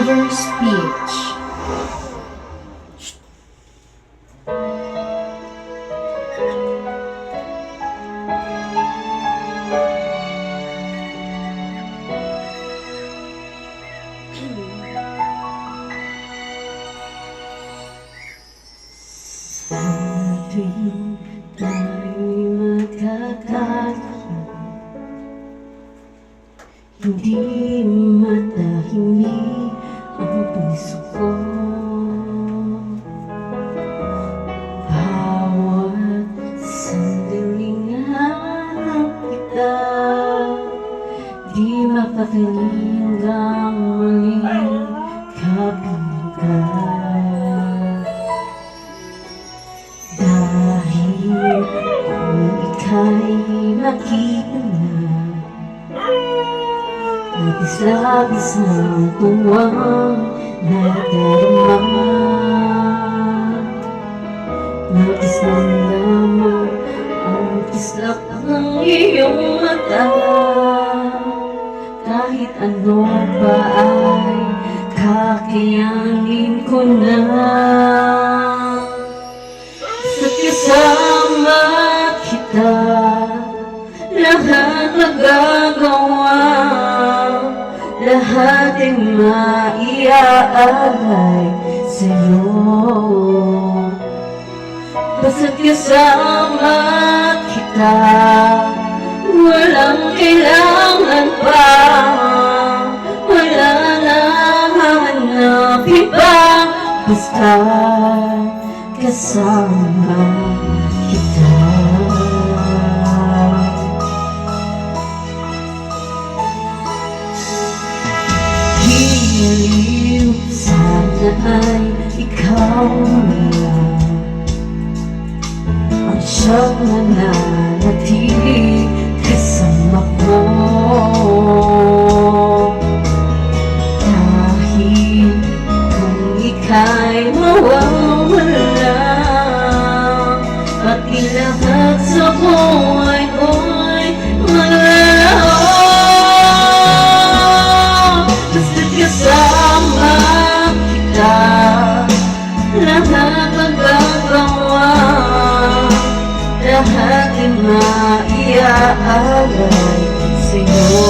Cover speech. Sa tuwing tayo'y magkakasama, hindi matahimik ang puso ko. Bawat sandaling hanap kita, di mapakali hanggang muling kapiling ka. Dahil kung ika'y makita na, labis-labis ang tuwang nadarama. Nais ng dama ang kislap ng iyong mata. Kahit ano pa ay kakayanin ko na. Kasama kita, lahat magagawa, lahat ay maiaalay sa'yo. Basta't kasama kita, walang kailangan pa, wala nang hahanapin pa. Basta kasama kita. Hiliw, sana ay ikaw na ang siyang mananatili kasama ko. Dahil kung ika'y mawawala, pati lahat sa buhay ko'y malalaho. Basta't kasama kita, lahat magagawa, lahat ay maiaalay sa'yo.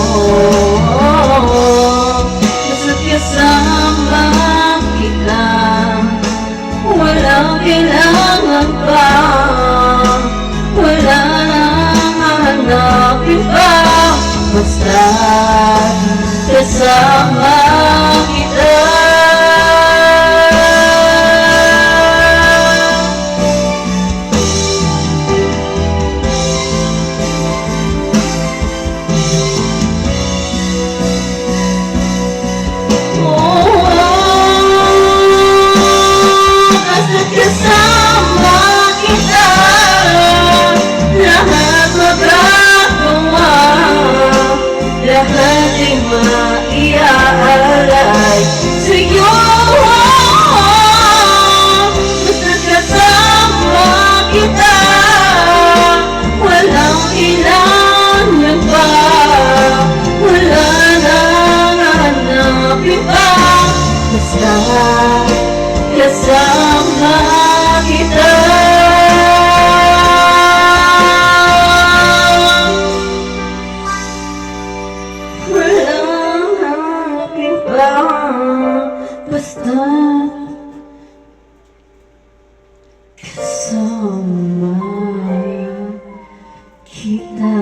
Basta't kasama kita, walang kailangan pa, wala nang hahanapin pa. Basta kasama kita. Kasama kita, lahat magagawa, lahat ay maiaalay sa'yo. Basta't kasama kita, walang ilan pa, wala nang hanapin pa. Basta kasama kita. Walang hanapin pa, basta kasama kita.